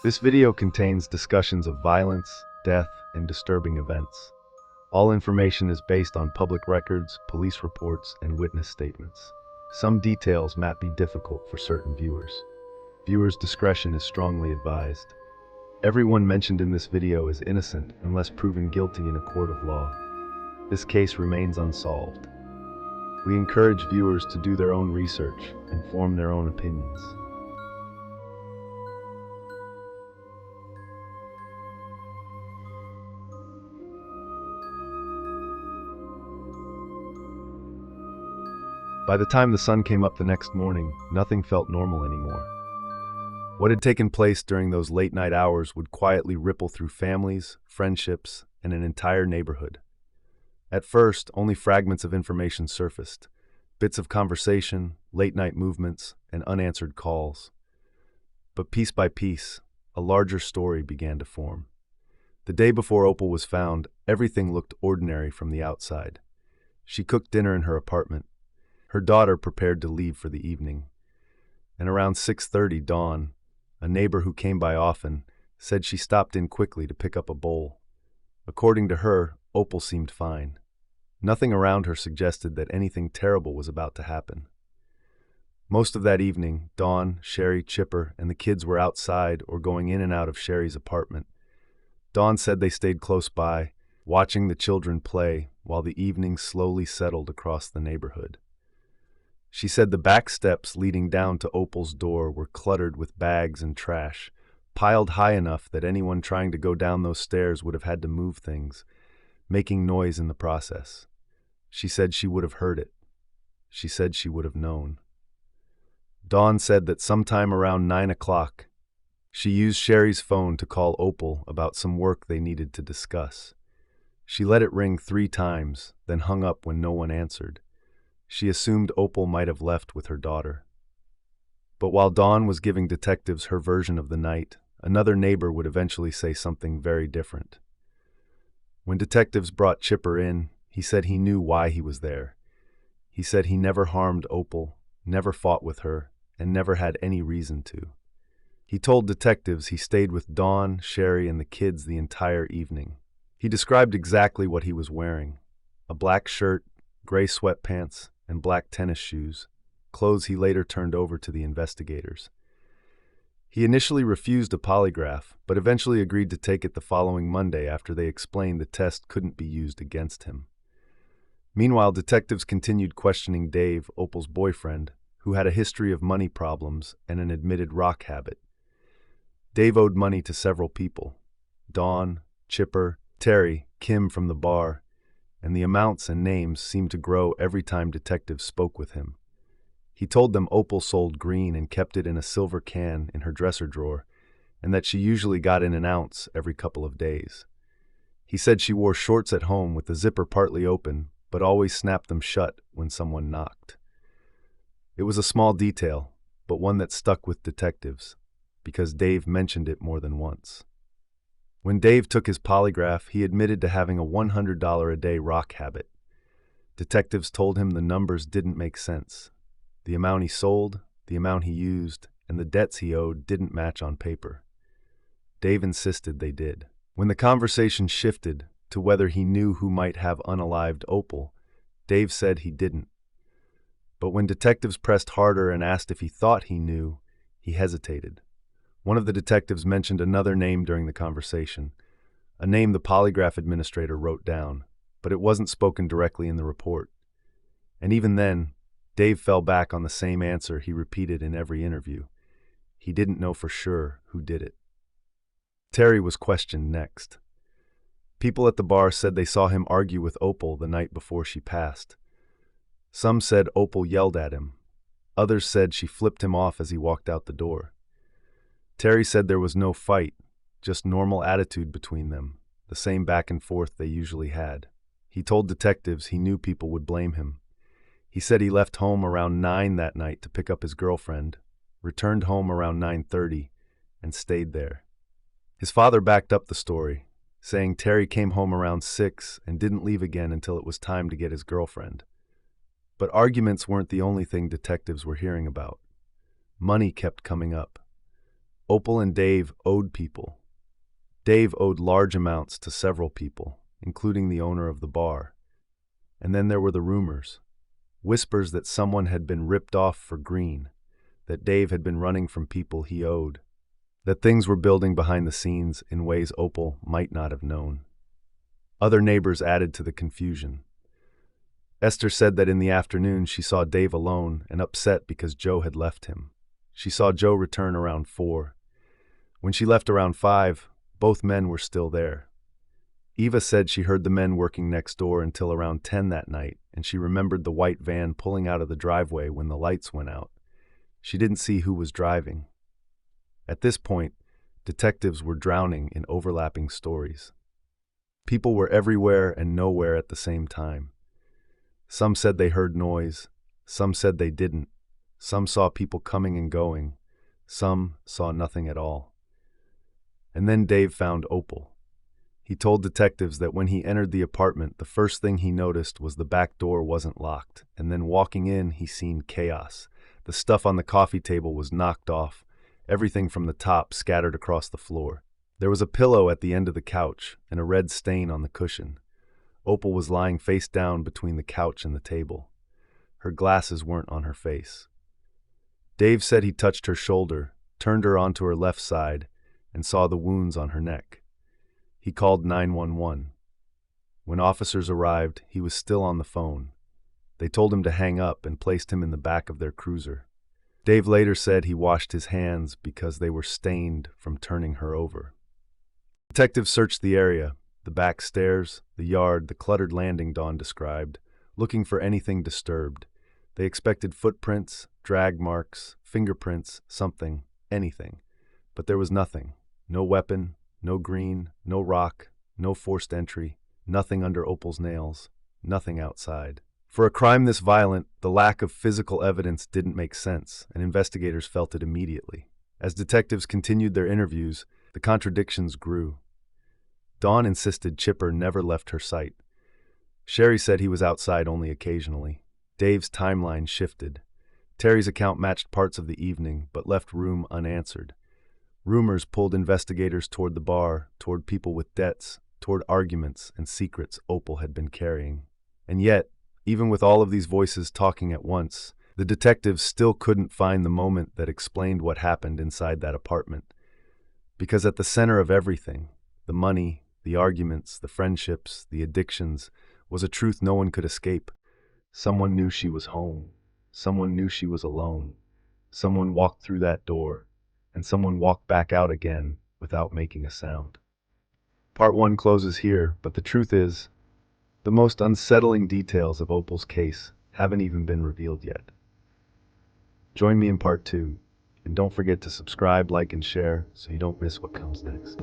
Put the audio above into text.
This video contains discussions of violence, death, and disturbing events. All information is based on public records, police reports, and witness statements. Some details might be difficult for certain viewers. Viewers' discretion is strongly advised. Everyone mentioned in this video is innocent unless proven guilty in a court of law. This case remains unsolved. We encourage viewers to do their own research and form their own opinions. By the time the sun came up the next morning, nothing felt normal anymore. What had taken place during those late-night hours would quietly ripple through families, friendships, and an entire neighborhood. At first, only fragments of information surfaced, bits of conversation, late-night movements, and unanswered calls. But piece by piece, a larger story began to form. The day before Opal was found, everything looked ordinary from the outside. She cooked dinner in her apartment. Her daughter prepared to leave for the evening. And around 6:30, Dawn, a neighbor who came by often, said she stopped in quickly to pick up a bowl. According to her, Opal seemed fine. Nothing around her suggested that anything terrible was about to happen. Most of that evening, Dawn, Sherry, Chipper, and the kids were outside or going in and out of Sherry's apartment. Dawn said they stayed close by, watching the children play while the evening slowly settled across the neighborhood. She said the back steps leading down to Opal's door were cluttered with bags and trash, piled high enough that anyone trying to go down those stairs would have had to move things, making noise in the process. She said she would have heard it. She said she would have known. Dawn said that sometime around 9 o'clock, she used Sherry's phone to call Opal about some work they needed to discuss. She let it ring 3 times, then hung up when no one answered. She assumed Opal might have left with her daughter. But while Dawn was giving detectives her version of the night, another neighbor would eventually say something very different. When detectives brought Chipper in, he said he knew why he was there. He said he never harmed Opal, never fought with her, and never had any reason to. He told detectives he stayed with Dawn, Sherry, and the kids the entire evening. He described exactly what he was wearing: a black shirt, gray sweatpants, and black tennis shoes, clothes he later turned over to the investigators. He initially refused a polygraph, but eventually agreed to take it the following Monday after they explained the test couldn't be used against him. Meanwhile, detectives continued questioning Dave, Opal's boyfriend, who had a history of money problems and an admitted rock habit. Dave owed money to several people: Dawn, Chipper, Terry, Kim from the bar, and the amounts and names seemed to grow every time detectives spoke with him. He told them Opal sold green and kept it in a silver can in her dresser drawer, and that she usually got in an ounce every couple of days. He said she wore shorts at home with the zipper partly open, but always snapped them shut when someone knocked. It was a small detail, but one that stuck with detectives, because Dave mentioned it more than once. When Dave took his polygraph, he admitted to having a $100 a day rock habit. Detectives told him the numbers didn't make sense. The amount he sold, the amount he used, and the debts he owed didn't match on paper. Dave insisted they did. When the conversation shifted to whether he knew who might have unalived Opal, Dave said he didn't. But when detectives pressed harder and asked if he thought he knew, he hesitated. One of the detectives mentioned another name during the conversation, a name the polygraph administrator wrote down, but it wasn't spoken directly in the report. And even then, Dave fell back on the same answer he repeated in every interview. He didn't know for sure who did it. Terry was questioned next. People at the bar said they saw him argue with Opal the night before she passed. Some said Opal yelled at him. Others said she flipped him off as he walked out the door. Terry said there was no fight, just normal attitude between them, the same back and forth they usually had. He told detectives he knew people would blame him. He said he left home around 9 that night to pick up his girlfriend, returned home around 9:30, and stayed there. His father backed up the story, saying Terry came home around 6 and didn't leave again until it was time to get his girlfriend. But arguments weren't the only thing detectives were hearing about. Money kept coming up. Opal and Dave owed people. Dave owed large amounts to several people, including the owner of the bar. And then there were the rumors. Whispers that someone had been ripped off for green, that Dave had been running from people he owed, that things were building behind the scenes in ways Opal might not have known. Other neighbors added to the confusion. Esther said that in the afternoon she saw Dave alone and upset because Joe had left him. She saw Joe return around 4. When she left around 5, both men were still there. Eva said she heard the men working next door until around 10 that night, and she remembered the white van pulling out of the driveway when the lights went out. She didn't see who was driving. At this point, detectives were drowning in overlapping stories. People were everywhere and nowhere at the same time. Some said they heard noise, some said they didn't, some saw people coming and going, some saw nothing at all. And then Dave found Opal. He told detectives that when he entered the apartment, the first thing he noticed was the back door wasn't locked, and then walking in, he seen chaos. The stuff on the coffee table was knocked off, everything from the top scattered across the floor. There was a pillow at the end of the couch and a red stain on the cushion. Opal was lying face down between the couch and the table. Her glasses weren't on her face. Dave said he touched her shoulder, turned her onto her left side, and saw the wounds on her neck. He called 911. When officers arrived, he was still on the phone. They told him to hang up and placed him in the back of their cruiser. Dave later said he washed his hands because they were stained from turning her over. Detectives searched the area, the back stairs, the yard, the cluttered landing Dawn described, looking for anything disturbed. They expected footprints, drag marks, fingerprints, something, anything. But there was nothing. No weapon, no green, no rock, no forced entry, nothing under Opal's nails, nothing outside. For a crime this violent, the lack of physical evidence didn't make sense, and investigators felt it immediately. As detectives continued their interviews, the contradictions grew. Dawn insisted Chipper never left her sight. Sherry said he was outside only occasionally. Dave's timeline shifted. Terry's account matched parts of the evening, but left room unanswered. Rumors pulled investigators toward the bar, toward people with debts, toward arguments and secrets Opal had been carrying. And yet, even with all of these voices talking at once, the detectives still couldn't find the moment that explained what happened inside that apartment. Because at the center of everything, the money, the arguments, the friendships, the addictions, was a truth no one could escape. Someone knew she was home. Someone knew she was alone. Someone walked through that door, and someone walked back out again without making a sound. Part 1 closes here, but the truth is, the most unsettling details of Opal's case haven't even been revealed yet. Join me in Part 2, and don't forget to subscribe, like, and share so you don't miss what comes next.